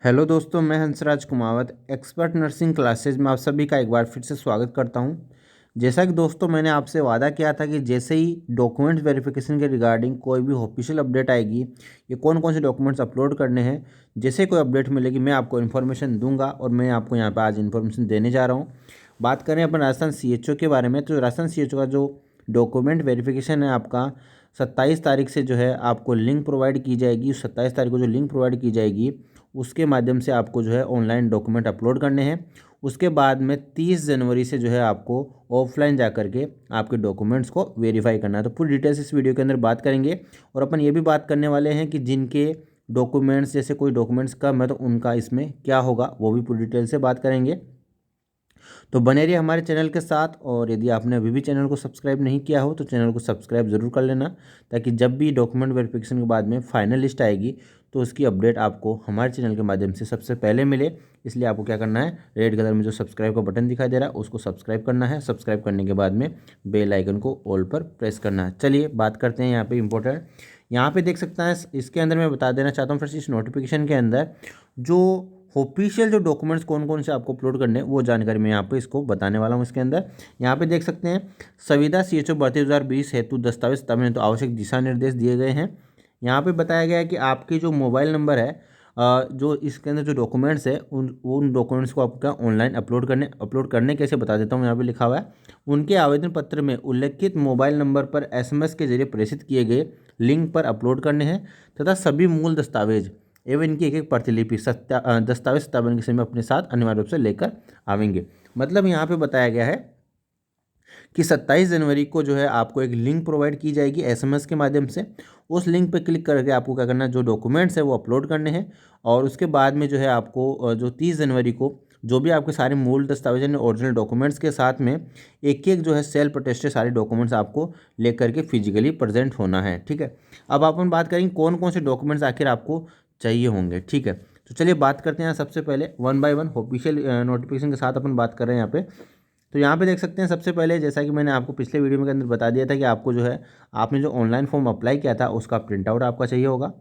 Hello दोस्तों, मैं Hansraj Kumawat expert nursing classes में आप सभी का एक बार फिर से स्वागत करता हूं। जैसा कि दोस्तों मैंने आपसे वादा किया था कि जैसे ही डॉक्यूमेंट्स वेरिफिकेशन के रिगार्डिंग कोई भी ऑफिशियल अपडेट आएगी, ये कौन कौन से डॉक्यूमेंट्स अपलोड करने हैं, जैसे कोई अपडेट मिलेगी मैं आपको इन्फॉर्मेशन दूंगा और मैं आपको यहाँ पर आज इन्फॉर्मेशन देने जा रहा हूँ। बात करें अपन राजस्थान CHO के बारे में, तो राजस्थान CHO का जो डॉक्यूमेंट वेरिफिकेशन है आपका 27 तारीख से जो है आपको लिंक प्रोवाइड की जाएगी। 27 तारीख को जो लिंक प्रोवाइड की जाएगी उसके माध्यम से आपको जो है ऑनलाइन डॉक्यूमेंट अपलोड करने हैं। उसके बाद में 30 जनवरी से जो है आपको ऑफलाइन जा करके आपके डॉक्यूमेंट्स को वेरीफाई करना है। तो पूरी डिटेल्स इस वीडियो के अंदर बात करेंगे और अपन ये भी बात करने वाले हैं कि जिनके डॉक्यूमेंट्स जैसे कोई डॉक्यूमेंट्स कम है तो उनका इसमें क्या होगा, वो भी पूरी डिटेल से बात करेंगे। तो बने रहिए हमारे चैनल के साथ, और यदि आपने अभी भी चैनल को सब्सक्राइब नहीं किया हो तो चैनल को सब्सक्राइब ज़रूर कर लेना, ताकि जब भी डॉक्यूमेंट वेरिफिकेशन के बाद में फाइनल लिस्ट आएगी तो उसकी अपडेट आपको हमारे चैनल के माध्यम से सबसे पहले मिले। इसलिए आपको क्या करना है, रेड कलर में जो सब्सक्राइब का बटन दिखाई दे रहा है उसको सब्सक्राइब करना है। सब्सक्राइब करने के बाद में बेल आइकन को ऑल पर प्रेस करना है। चलिए बात करते हैं यहाँ पे इंपॉर्टेंट। यहाँ पे देख सकते हैं, इसके अंदर मैं बता देना चाहता हूँ फ्रेंड्स, इस नोटिफिकेशन के अंदर जो ऑफिशियल जो डॉक्यूमेंट्स कौन कौन से आपको अपलोड करने हैं वो जानकारी मैं यहाँ पे इसको बताने वाला हूँ। इसके अंदर यहाँ पे देख सकते हैं, संविदा CHO भर्ती 2020 हेतु दस्तावेज तमिल तो आवश्यक दिशा निर्देश दिए गए हैं। यहाँ पे बताया गया है कि आपके जो मोबाइल नंबर है, जो इसके अंदर जो डॉक्यूमेंट्स है उन डॉक्यूमेंट्स को आपका ऑनलाइन अपलोड करने कैसे बता देता हूँ। यहाँ पे लिखा हुआ है, उनके आवेदन पत्र में उल्लेखित मोबाइल नंबर पर SMS के जरिए प्रेषित किए गए लिंक पर अपलोड करने हैं तथा सभी मूल दस्तावेज एवं इनकी एक एक प्रतिलिपि दस्तावेज सत्यापन के समय अपने साथ अनिवार्य रूप से लेकर आवेंगे। मतलब यहाँ पे बताया गया है कि 27 जनवरी को जो है आपको एक लिंक प्रोवाइड की जाएगी SMS के माध्यम से। उस लिंक पर क्लिक करके आपको क्या करना है, जो डॉक्यूमेंट्स है वो अपलोड करने हैं। और उसके बाद में जो है आपको जो 30 जनवरी को जो भी आपके सारे मूल दस्तावेज यानी ओरिजिनल डॉक्यूमेंट्स के साथ में एक एक जो है सेल्फ अटेस्टेड सारे डॉक्यूमेंट्स आपको लेकर के फिजिकली प्रेजेंट होना है। ठीक है, अब अपन बात करेंगे कौन कौन से डॉक्यूमेंट्स आखिर आपको चाहिए होंगे। ठीक है, तो चलिए बात करते हैं सबसे पहले one by one official notification के साथ अपन बात कर रहे हैं यहाँ पे। तो यहाँ पे देख सकते हैं, सबसे पहले जैसा कि मैंने आपको पिछले वीडियो में के अंदर बता दिया था कि आपको जो है आपने जो ऑनलाइन फॉर्म अप्लाई किया था उसका प्रिंट आउट आपका चाहिए होगा।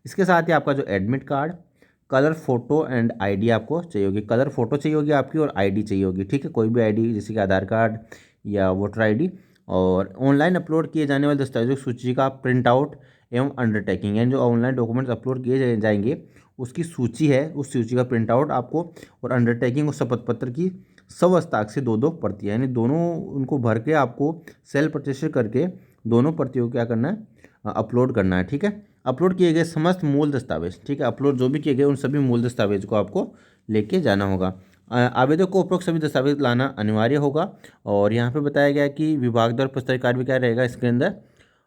इसके साथ ही आपका जो admit card, colour photo and ID आपको चाहिए होगी। कलर फोटो चाहिए होगी आपकी और ID चाहिए होगी। ठीक है, कोई भी ID जैसे कि आधार कार्ड या वोटर ID, और ऑनलाइन अपलोड किए जाने वाले दस्तावेजों की सूची का प्रिंट आउट एवं अंडरटेकिंग, यानी जो ऑनलाइन डॉक्यूमेंट्स अपलोड किए जाएंगे उसकी सूची है, उस सूची का प्रिंट आउट आपको, और अंडरटेकिंग और शपथ पत्र की सब हस्ताक्षर से 2-2 प्रतियाँ, यानी दोनों उनको भर के आपको सेल्फ अटेस्टेड करके दोनों प्रतियों को क्या करना है, अपलोड करना है। ठीक है, अपलोड किए गए समस्त मूल दस्तावेज, ठीक है, अपलोड जो भी किए गए उन सभी मूल दस्तावेज को आपको लेके जाना होगा। आवेदक को उपरोक्त सभी दस्तावेज लाना अनिवार्य होगा। और यहाँ पे बताया गया कि विभाग द्वारा प्रस्तावित कार्य भी क्या रहेगा, इसके अंदर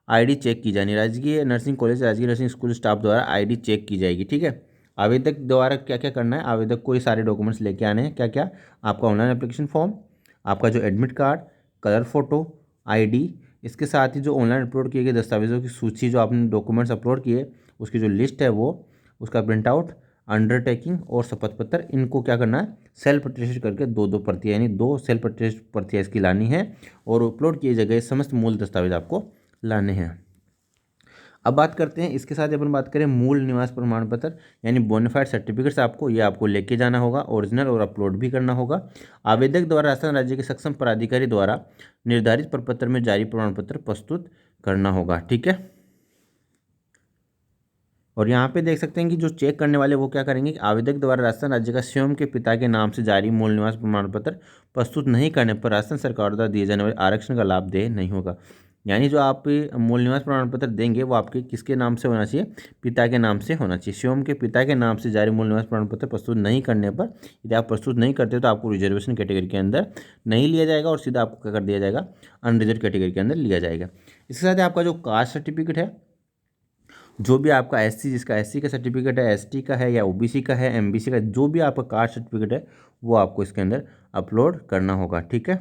ID चेक की जानी, राजकीय नर्सिंग कॉलेज राजकीय नर्सिंग स्कूल स्टाफ द्वारा ID चेक की जाएगी। ठीक है, आवेदक द्वारा क्या क्या करना है, आवेदक को ये सारे डॉक्यूमेंट्स लेके आने हैं। क्या क्या, आपका ऑनलाइन एप्लीकेशन फॉर्म, आपका जो admit card, colour photo, ID, इसके साथ ही जो ऑनलाइन अपलोड किए गए दस्तावेजों की सूची, जो आपने डॉक्यूमेंट्स अपलोड किए उसकी जो लिस्ट है वो, उसका प्रिंट आउट, अंडरटेकिंग और शपथ पत्र, इनको क्या करना है, सेल्फ अटेस्टेड करके 2-2 प्रतियाँ, यानी 2 सेल्फ अटेस्टेड प्रतियाँ इसकी लानी है। और अपलोड किए गए समस्त मूल दस्तावेज आपको लाने हैं। अब बात करते हैं, इसके साथ अपन बात करें मूल निवास प्रमाण पत्र यानी बोनाफाइड सर्टिफिकेट्स, आपको लेके जाना होगा ओरिजिनल, और अपलोड भी करना होगा। आवेदक द्वारा राजस्थान राज्य के सक्षम पदाधिकारी द्वारा निर्धारित प्रपत्र में जारी प्रमाण पत्र प्रस्तुत करना होगा। ठीक है, और यहाँ पे देख सकते हैं कि जो चेक करने वाले वो क्या करेंगे कि आवेदक द्वारा राजस्थान राज्य का स्वयं के पिता के नाम से जारी मूल निवास प्रमाण पत्र प्रस्तुत नहीं करने पर राजस्थान सरकार द्वारा दिए जाने वाले आरक्षण का लाभ देय नहीं होगा। यानी जो आप मूल निवास प्रमाण पत्र देंगे वो आपके किसके नाम से होना चाहिए, पिता के नाम से होना चाहिए। स्वयं के पिता के नाम से जारी मूल निवास प्रमाण पत्र प्रस्तुत नहीं करने पर, यदि आप प्रस्तुत नहीं करते तो आपको रिजर्वेशन कैटेगरी के अंदर नहीं लिया जाएगा और सीधा आपको क्या कर दिया जाएगा, अनरिजर्व कैटेगरी के अंदर लिया जाएगा। इसके साथ आपका जो कास्ट सर्टिफिकेट है, जो भी आपका SC, जिसका SC का सर्टिफिकेट है, ST का है या OBC का है, MBC का, जो भी आपका कास्ट सर्टिफिकेट है वो आपको इसके अंदर अपलोड करना होगा। ठीक है,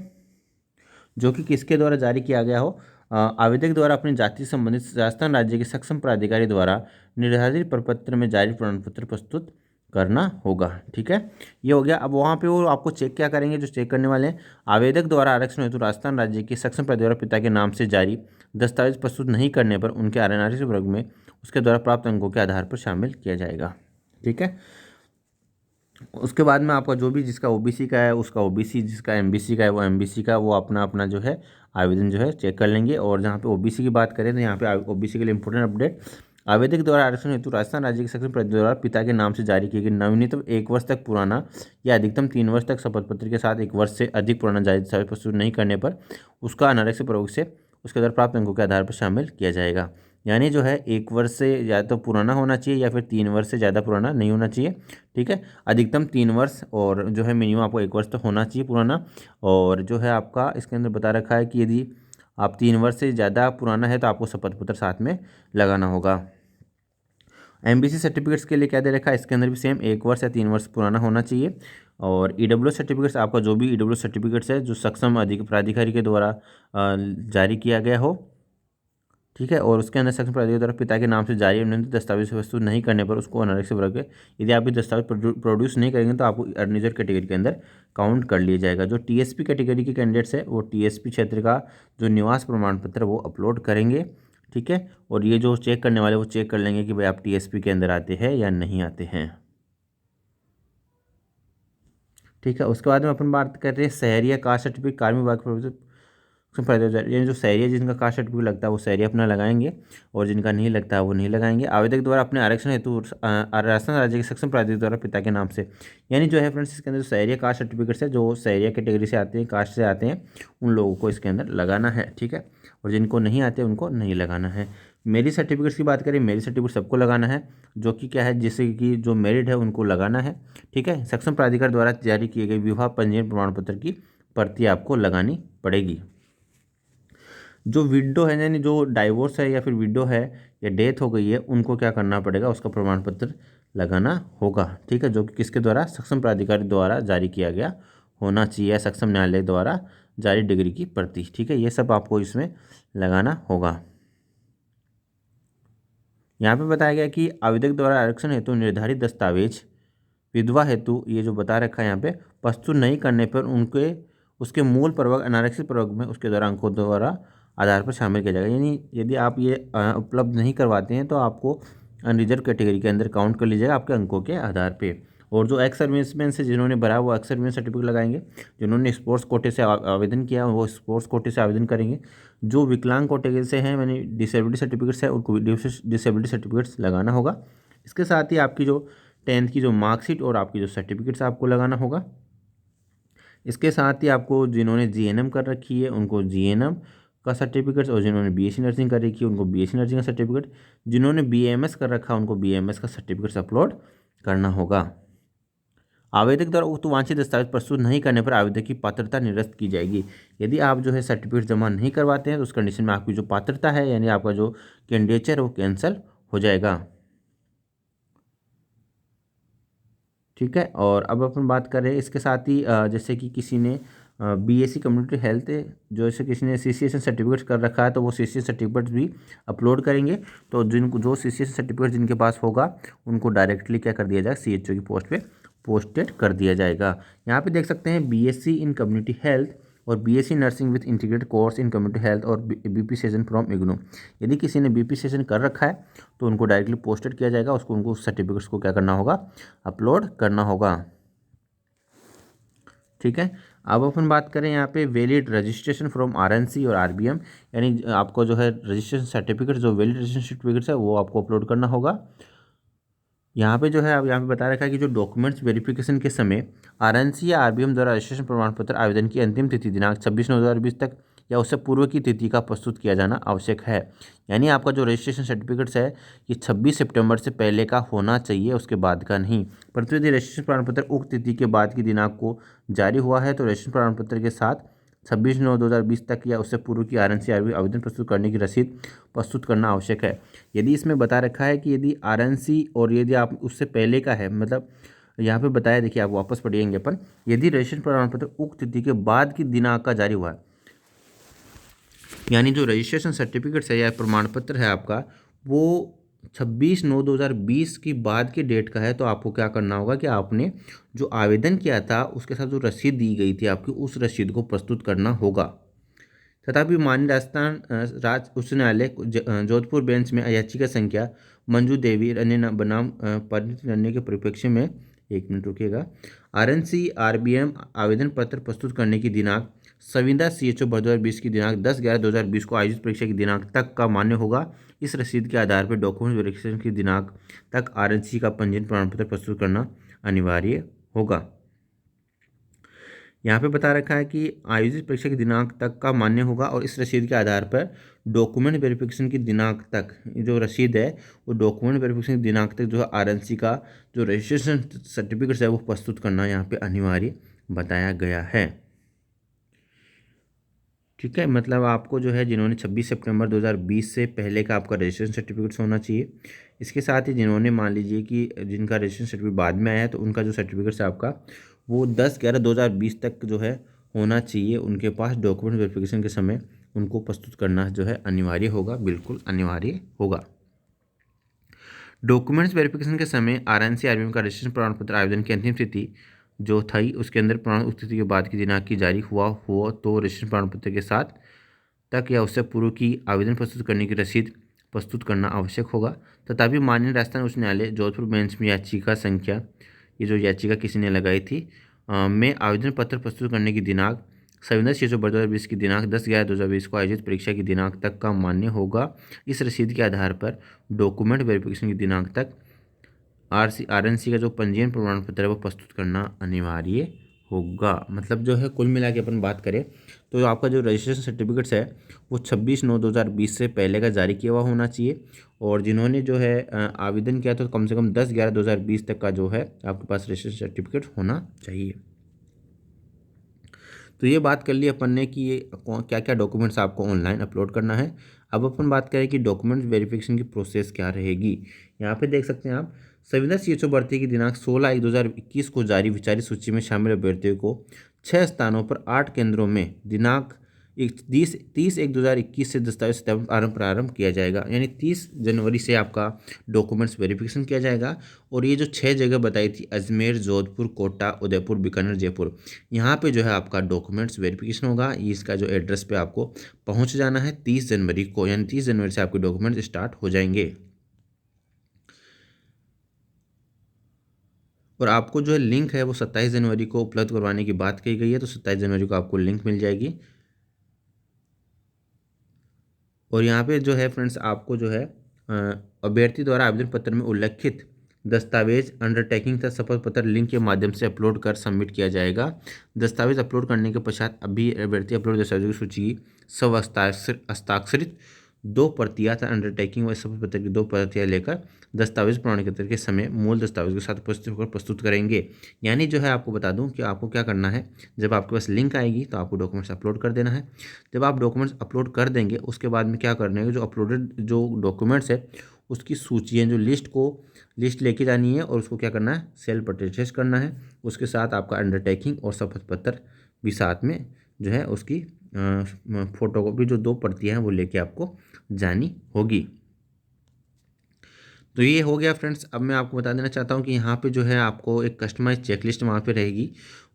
जो कि किसके द्वारा जारी किया गया हो, आवेदक द्वारा अपनी जाति से संबंधित राजस्थान राज्य के सक्षम प्राधिकारी द्वारा निर्धारित प्रपत्र में जारी प्रमाण पत्र प्रस्तुत करना होगा। ठीक है, ये हो गया। अब वहाँ पे वो आपको चेक क्या करेंगे, जो चेक करने वाले हैं, आवेदक द्वारा आरक्षण हेतु राजस्थान राज्य के सक्षम प्राधिकारी द्वारा पिता के नाम से जारी दस्तावेज प्रस्तुत नहीं करने पर उनके आरक्षण वर्ग में उसके द्वारा प्राप्त अंकों के आधार पर शामिल किया जाएगा। ठीक है, उसके बाद में आपका जो भी जिसका ओबीसी का है उसका ओबीसी, जिसका एमबीसी का है वो एमबीसी का, वो अपना अपना जो है आवेदन जो है चेक कर लेंगे। और जहाँ पे ओबीसी की बात करें तो यहाँ पे ओबीसी के लिए इंपॉर्टेंट अपडेट, आवेदक द्वारा आरक्षण हेतु राजस्थान राज्य के सक्षम प्राधिकारी द्वारा पिता के नाम से जारी किए गए न्यूनतम 1 वर्ष तक पुराना या अधिकतम 3 वर्ष तक शपथ पत्र के साथ 1 वर्ष से अधिक पुराना जारी दस्तावेज प्रस्तुत नहीं करने पर उसका अनारक्षित प्रयोग से उसके द्वारा प्राप्त अंकों के आधार पर शामिल किया जाएगा। यानी जो है 1 वर्ष से ज़्यादा तो पुराना होना चाहिए या फिर 3 वर्ष से ज़्यादा पुराना नहीं होना चाहिए। ठीक है, अधिकतम 3 वर्ष और जो है मिनिमम आपको 1 वर्ष तो होना चाहिए पुराना। और जो है आपका इसके अंदर बता रखा है कि यदि आप 3 वर्ष से ज़्यादा पुराना है तो आपको शपथ पत्र साथ में लगाना होगा। एमबीसी सर्टिफिकेट्स के लिए क्या दे रखा है, इसके अंदर भी सेम 1 वर्ष या 3 वर्ष पुराना होना चाहिए। और ईडब्ल्यू सर्टिफिकेट्स, आपका जो भी ईडब्ल्यू सर्टिफिकेट्स है जो सक्षम अधिक प्राधिकारी के द्वारा जारी किया गया हो। ठीक है, और उसके अंदर सक्षम प्राधिकारी द्वारा पिता के नाम से जारी उन्नत दस्तावेज प्रस्तुत नहीं करने पर उसको अनारक्षित वर्ग के, यदि आप ये दस्तावेज प्रोड्यूस नहीं करेंगे तो आपको अनरिजर्व कैटेगरी के अंदर काउंट कर लिया जाएगा। जो टीएसपी कैटेगरी के कैंडिडेट्स है वो टीएसपी क्षेत्र का जो निवास प्रमाण पत्र वो अपलोड करेंगे। ठीक है, और ये जो चेक करने वाले वो चेक कर लेंगे कि भाई आप टीएसपी के अंदर आते हैं या नहीं आते हैं। ठीक है, उसके बाद में अपन बात कर रहे हैं शहरी या कास्ट सर्टिफिकेट कार्मिक विभाग यानी जो शहरी है जिनका कास्ट सर्टिफिकेट लगता है वो शहरी अपना लगाएंगे और जिनका नहीं लगता है वो नहीं लगाएंगे। आवेदक द्वारा अपने आरक्षण हेतु राजस्थान राज्य के सक्षम प्राधिकारी द्वारा पिता के नाम से, यानी जो है फ्रेंड्स इसके अंदर शहरी कास्ट सर्टिफिकेट्स है जो शहरी कैटेगरी से आते हैं, कास्ट से आते हैं, उन लोगों को इसके अंदर लगाना है। ठीक है, और जिनको नहीं आते उनको नहीं लगाना है। मेरिट सर्टिफिकेट्स की बात करें, मेरिट सर्टिफिकेट सबको लगाना है, जो कि क्या है जैसे कि जो मेरिट है उनको लगाना है। ठीक है, सक्षम प्राधिकार द्वारा जारी किए गए विवाह पंजीयन प्रमाण पत्र की प्रति आपको लगानी पड़ेगी। जो विडो है यानी जो डाइवोर्स है या फिर विडो है या डेथ हो गई है उनको क्या करना पड़ेगा, उसका प्रमाण पत्र लगाना होगा। ठीक है, जो कि किसके द्वारा, सक्षम प्राधिकारी द्वारा जारी किया गया होना चाहिए, सक्षम न्यायालय द्वारा जारी डिग्री की प्रति। ठीक है, ये सब आपको इसमें लगाना होगा। यहाँ पे बताया गया कि आवेदक द्वारा आरक्षण हेतु निर्धारित दस्तावेज विधवा हेतु ये जो बता रखा है यहाँ पे प्रस्तुत नहीं करने पर उनके उसके मूल प्रवर्ग अनारक्षित प्रवर्ग में उसके द्वारा अंकों द्वारा आधार पर शामिल किया जाएगा। यानी यदि आप ये उपलब्ध नहीं करवाते हैं तो आपको अनरिजर्व कैटेगरी के अंदर काउंट कर लीजिएगा आपके अंकों के आधार पे। और जो एक्स सर्विसमैन से जिन्होंने भरा वो एक्स सर्विसमैन सर्टिफिकेट लगाएंगे, जिन्होंने स्पोर्ट्स कोटे से आवेदन किया वो स्पोर्ट्स कोटे से आवेदन करेंगे, जो विकलांग कोटे से हैं मैंने डिसेबिलिटी सर्टिफिकेट्स है उनको डिसेबिलिटी सर्टिफिकेट्स लगाना होगा। इसके साथ ही आपकी जो 10th की जो मार्कशीट और आपकी जो सर्टिफिकेट्स आपको लगाना होगा। इसके साथ ही आपको जिन्होंने जीएनएम कर रखी है उनको जीएनएम का सर्टिफिकेट्स, और जिन्होंने बीएससी नर्सिंग कर रखी है उनको बीएससी नर्सिंग का सर्टिफिकेट, जिन्होंने बीएमएस कर रखा है उनको बीएमएस का सर्टिफिकेट्स अपलोड करना होगा। आवेदक द्वारा उक्त वांछित दस्तावेज प्रस्तुत नहीं करने पर आवेदक की पात्रता निरस्त की जाएगी। यदि आप जो है सर्टिफिकेट जमा नहीं करवाते हैं तो उस कंडीशन में आपकी जो पात्रता है यानी आपका जो कैंडिडेचर है वो कैंसिल हो जाएगा। ठीक है, और अब अपन बात करें इसके साथ ही जैसे कि किसी ने बीएससी कम्युनिटी हेल्थ जो ऐसे किसी ने सीसीएसएन सर्टिफिकेट कर रखा है तो वो सीसीएस सर्टिफिकेट भी अपलोड करेंगे। तो जिनको जो सीसीएस सर्टिफिकेट जिनके पास होगा उनको डायरेक्टली क्या कर दिया जाएगा, सीएचओ की पोस्ट पे पोस्टेड कर दिया जाएगा। यहाँ पे देख सकते हैं बीएससी इन कम्युनिटी हेल्थ और BSc nursing with integrated course in community health और बीपी सेशन फ्रॉम इग्नू। यदि किसी ने बीपी सेशन कर रखा है तो उनको डायरेक्टली पोस्टेड किया जाएगा, उसको उनको सर्टिफिकेट्स को क्या करना होगा, अपलोड करना होगा। ठीक है, अब अपन बात करें यहाँ पे वैलिड रजिस्ट्रेशन फ्रॉम आरएनसी और आरबीएम, यानी आपको जो है रजिस्ट्रेशन सर्टिफिकेट जो वैलिड रजिस्ट्रेशन सर्टिफिकेट्स है वो आपको अपलोड करना होगा। यहाँ पे जो है अब यहाँ पे बता रखा है कि जो डॉक्यूमेंट्स वेरिफिकेशन के समय आरएनसी या आरबीएम द्वारा रजिस्ट्रेशन प्रमाण पत्र आवेदन की अंतिम तिथि दिनांक 26/9/2020 तक या उससे पूर्व की तिथि का प्रस्तुत किया जाना आवश्यक है। यानी आपका जो रजिस्ट्रेशन सर्टिफिकेट्स है ये 26 सितंबर से पहले का होना चाहिए, उसके बाद का नहीं। परंतु यदि रजिस्ट्रेशन प्रमाण पत्र उक्त तिथि के बाद की दिनांक को जारी हुआ है तो रजिस्ट्रेशन प्रमाण पत्र के साथ 26/9/2020 तक या उससे पूर्व की आरएनसी आरबीएम आवेदन प्रस्तुत करने की रसीद प्रस्तुत करना आवश्यक है। यदि इसमें बता रखा है कि यदि आरएनसी और यदि आप उससे पहले का है, मतलब यहाँ पे बताया, देखिए आप वापस पढ़िएंगे अपन, यदि रजिस्ट्रेशन प्रमाण पत्र उक्त तिथि के बाद की दिनांक का जारी हुआ है, यानी जो रजिस्ट्रेशन सर्टिफिकेट्स है या प्रमाण पत्र है आपका वो 26/9/2020 की बाद की डेट का है, तो आपको क्या करना होगा कि आपने जो आवेदन किया था उसके साथ जो रसीद दी गई थी आपकी उस रसीद को प्रस्तुत करना होगा। तथापि माननीय राजस्थान उच्च न्यायालय जोधपुर बेंच में याचिका संख्या मंजू देवी अन्य बनाम परिणीत करने के परिप्रेक्ष्य में एक मिनट रुकिएगा। RNC RBM आवेदन पत्र प्रस्तुत करने की दिनांक संविदा CHO 2020 की दिनांक 10/11/2020 को आयोजित परीक्षा की दिनांक तक का मान्य होगा। इस रसीद के आधार पर डॉक्यूमेंट वेरिफिकेशन की दिनांक तक RNC का पंजीयन प्रमाण पत्र प्रस्तुत करना अनिवार्य होगा। यहाँ पे बता रखा है कि आयोजित परीक्षा की दिनांक तक का मान्य होगा और इस रसीद के आधार पर डॉक्यूमेंट वेरिफिकेशन की दिनांक तक जो रसीद है वो डॉक्यूमेंट वेरिफिकेशन की दिनांक तक जो है RNC का जो रजिस्ट्रेशन सर्टिफिकेट है वो प्रस्तुत करना यहाँ पे अनिवार्य बताया गया है। ठीक है, मतलब आपको जो है जिन्होंने 26 सितंबर 2020 से पहले का आपका रजिस्ट्रेशन सर्टिफिकेट्स होना चाहिए। इसके साथ ही जिन्होंने मान लीजिए कि जिनका रजिस्ट्रेशन सर्टिफिकेट बाद में आया है तो उनका जो सर्टिफिकेट्स है आपका वो 10/11/2020 तक जो है होना चाहिए उनके पास। डॉक्यूमेंट वेरिफिकेशन के समय उनको प्रस्तुत करना जो है अनिवार्य होगा, बिल्कुल अनिवार्य होगा। डॉक्यूमेंट्स वेरिफिकेशन के समय RNC RBM का रजिस्ट्रेशन प्रमाण पत्र आवेदन की अंतिम तिथि जो थी उसके अंदर प्रमाण तिथि के बाद की दिनांक की जारी हुआ हो तो रजिस्ट्रेशन प्रमाण पत्र के साथ तक या उससे पूर्व की आवेदन प्रस्तुत करने की रसीद प्रस्तुत करना आवश्यक होगा। तथापि माननीय राजस्थान उच्च न्यायालय जोधपुर बेंच में याचिका संख्या, ये जो याचिका किसी ने लगाई थी में आवेदन पत्र प्रस्तुत करने की दिनांक संविदा CHO 2020 की दिनांक 10/11/2020 को आयोजित परीक्षा की दिनांक तक का मान्य होगा। इस रसीद के आधार पर डॉक्यूमेंट वेरिफिकेशन की दिनांक तक RNC का जो पंजीयन प्रमाण पत्र है वो प्रस्तुत करना अनिवार्य होगा। मतलब जो है कुल मिला के अपन बात करें तो आपका जो रजिस्ट्रेशन सर्टिफिकेट्स है वो 26/9/2020 से पहले का जारी किया हुआ होना चाहिए और जिन्होंने जो है आवेदन किया तो कम से कम 10/11/2020 तक का जो है आपके पास रजिस्ट्रेशन सर्टिफिकेट होना चाहिए। तो ये बात कर ली अपन ने कि ये क्या क्या डॉक्यूमेंट्स आपको ऑनलाइन अपलोड करना है। अब अपन बात करें कि डॉक्यूमेंट वेरिफिकेशन की प्रोसेस क्या रहेगी। यहाँ पे देख सकते हैं आप, संविदा CHO भर्ती की दिनांक 16/1/2021 को जारी विचारित सूची में शामिल अभ्यर्थियों को 6 स्थानों पर 8 केंद्रों में दिनांक 30/1/2021 से दस्तावेज सत्यापन प्रारंभ किया जाएगा। यानी 30 जनवरी से आपका डॉक्यूमेंट्स वेरिफिकेशन किया जाएगा। और ये जो 6 जगह बताई थी अजमेर, जोधपुर, कोटा, उदयपुर, बीकानेर, जयपुर, यहाँ पे जो है आपका डॉक्यूमेंट्स वेरिफिकेशन होगा। इसका जो एड्रेस पे आपको पहुँच जाना है 30 जनवरी को, यानी 30 जनवरी से आपके डॉक्यूमेंट्स स्टार्ट हो जाएंगे। और आपको जो है लिंक है वो 27 जनवरी को उपलब्ध करवाने की बात कही गई है, तो 27 जनवरी को आपको लिंक मिल जाएगी। और यहाँ पे जो है फ्रेंड्स आपको जो है अभ्यर्थी द्वारा आवेदन पत्र में उल्लेखित दस्तावेज अंडरटेकिंग तथा शपथ पत्र लिंक के माध्यम से अपलोड कर सबमिट किया जाएगा। दस्तावेज अपलोड करने के पश्चात अभी अभ्यर्थी अपलोड दस्तावेजों की सूची सब हस्ताक्षरित 2 प्रतियां तथा अंडरटेकिंग व शपथ पत्र की 2 प्रतियां लेकर दस्तावेज प्रमाण पत्र के समय मूल दस्तावेज के साथ उपस्थित होकर प्रस्तुत करेंगे। यानी जो है आपको बता दूं कि आपको क्या करना है, जब आपके पास लिंक आएगी तो आपको डॉक्यूमेंट्स अपलोड कर देना है। जब आप डॉक्यूमेंट्स अपलोड कर देंगे उसके बाद में क्या करना है, जो अपलोडेड जो डॉक्यूमेंट्स है उसकी सूची है, जो लिस्ट लेके जानी है और उसको क्या करना है, सेल्फ अटेस्ट करना है। उसके साथ आपका अंडरटेकिंग और शपथ पत्र भी साथ में जो है उसकी फोटोकॉपी जो 2 प्रतियां हैं वो लेके आपको जानी होगी। तो ये हो गया फ्रेंड्स। अब मैं आपको बता देना चाहता हूँ कि यहाँ पे जो है आपको एक कस्टमाइज चेकलिस्ट वहाँ पे रहेगी।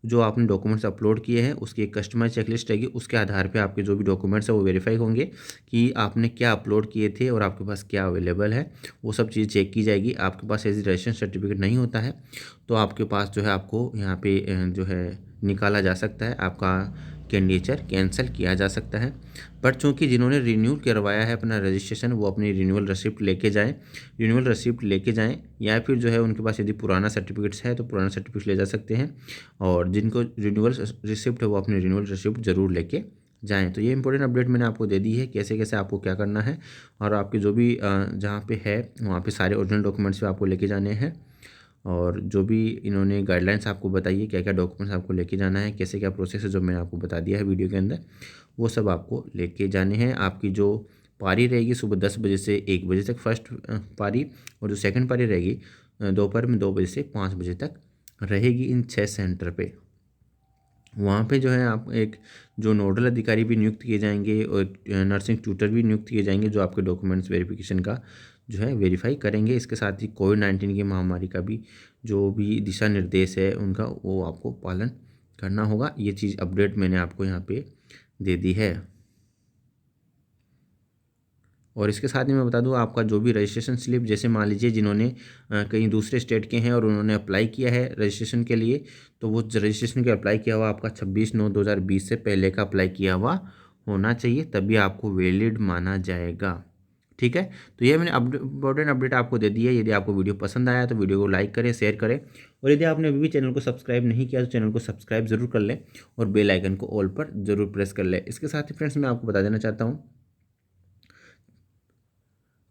जो आपने डॉक्यूमेंट्स अपलोड किए हैं उसकी एक कस्टमाइज चेकलिस्ट रहेगी। उसके आधार पे आपके जो भी डॉक्यूमेंट्स है वो वेरीफाई होंगे कि आपने क्या अपलोड किए थे और आपके पास क्या अवेलेबल है, वो सब चीज़ चेक की जाएगी। आपके पास एज रजिस्ट्रेशन सर्टिफिकेट नहीं होता है तो आपके पास जो है आपको यहाँ पे जो है निकाला जा सकता है, आपका कैंडिडेचर कैंसिल किया जा सकता है। बट चूँकि जिन्होंने रिन्यू करवाया है अपना रजिस्ट्रेशन वो अपनी रिन्यूअल रिसिप्ट लेके जाएं, या फिर जो है उनके पास यदि पुराना सर्टिफिकेट्स है तो पुराना सर्टिफिकेट ले जा सकते हैं। और जिनको रिन्यूअल रिसिप्ट है वो अपनी रिन्यूअल रिसिप्ट ज़रूर लेके जाएँ। तो ये इंपॉर्टेंट अपडेट मैंने आपको दे दी है कैसे कैसे आपको क्या करना है। और आपके जो भी जहाँ पे है वहाँ पे सारे ओरिजिनल डॉक्यूमेंट्स भी आपको लेके जाने हैं। और जो भी इन्होंने गाइडलाइंस आपको बताई है क्या क्या डॉक्यूमेंट्स आपको लेके जाना है, कैसे क्या प्रोसेस है, जो मैंने आपको बता दिया है वीडियो के अंदर, वो सब आपको लेके जाने हैं। आपकी जो पारी रहेगी सुबह 10 बजे से 1 बजे तक फर्स्ट पारी, और जो सेकंड पारी रहेगी दोपहर में 2 बजे से 5 बजे तक रहेगी इन 6 सेंटर पे। वहाँ पे जो है आप एक जो नोडल अधिकारी भी नियुक्त किए जाएंगे और नर्सिंग ट्यूटर भी नियुक्त किए जाएंगे जो आपके डॉक्यूमेंट्स वेरिफिकेशन का जो है वेरीफाई करेंगे। इसके साथ ही कोविड-19 की महामारी का भी जो भी दिशा निर्देश है उनका वो आपको पालन करना होगा। ये चीज़ अपडेट मैंने आपको यहाँ पे दे दी है। और इसके साथ ही मैं बता दूं, आपका जो भी रजिस्ट्रेशन स्लिप, जैसे मान लीजिए जिन्होंने कहीं दूसरे स्टेट के हैं और उन्होंने अप्लाई किया है रजिस्ट्रेशन के लिए, तो वो रजिस्ट्रेशन के अप्लाई किया हुआ आपका 26/9/2020 से पहले का अप्लाई किया हुआ होना चाहिए, तभी आपको वैलिड माना जाएगा। ठीक है, तो ये मैंने इम्पोर्टेंट अपडेट आपको दे दी है। यदि आपको वीडियो पसंद आया तो वीडियो को लाइक करें, शेयर करें, और यदि आपने अभी भी चैनल को सब्सक्राइब नहीं किया तो चैनल को सब्सक्राइब जरूर कर लें और बेल आइकन को ऑल पर जरूर प्रेस कर लें। इसके साथ ही फ्रेंड्स मैं आपको बता देना चाहता हूँ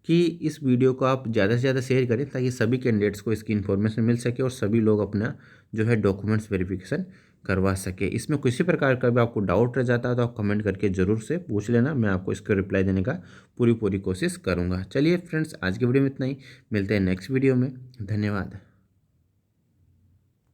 कि इस वीडियो को आप ज़्यादा से ज़्यादा शेयर करें ताकि सभी कैंडिडेट्स को इसकी इन्फॉर्मेशन मिल सके और सभी लोग अपना जो है डॉक्यूमेंट्स वेरिफिकेशन करवा सके। इसमें किसी प्रकार का भी आपको डाउट रह जाता है तो आप कमेंट करके ज़रूर से पूछ लेना, मैं आपको इसका रिप्लाई देने का पूरी कोशिश करूँगा। चलिए फ्रेंड्स, आज की वीडियो में इतना ही, मिलते हैं नेक्स्ट वीडियो में। धन्यवाद।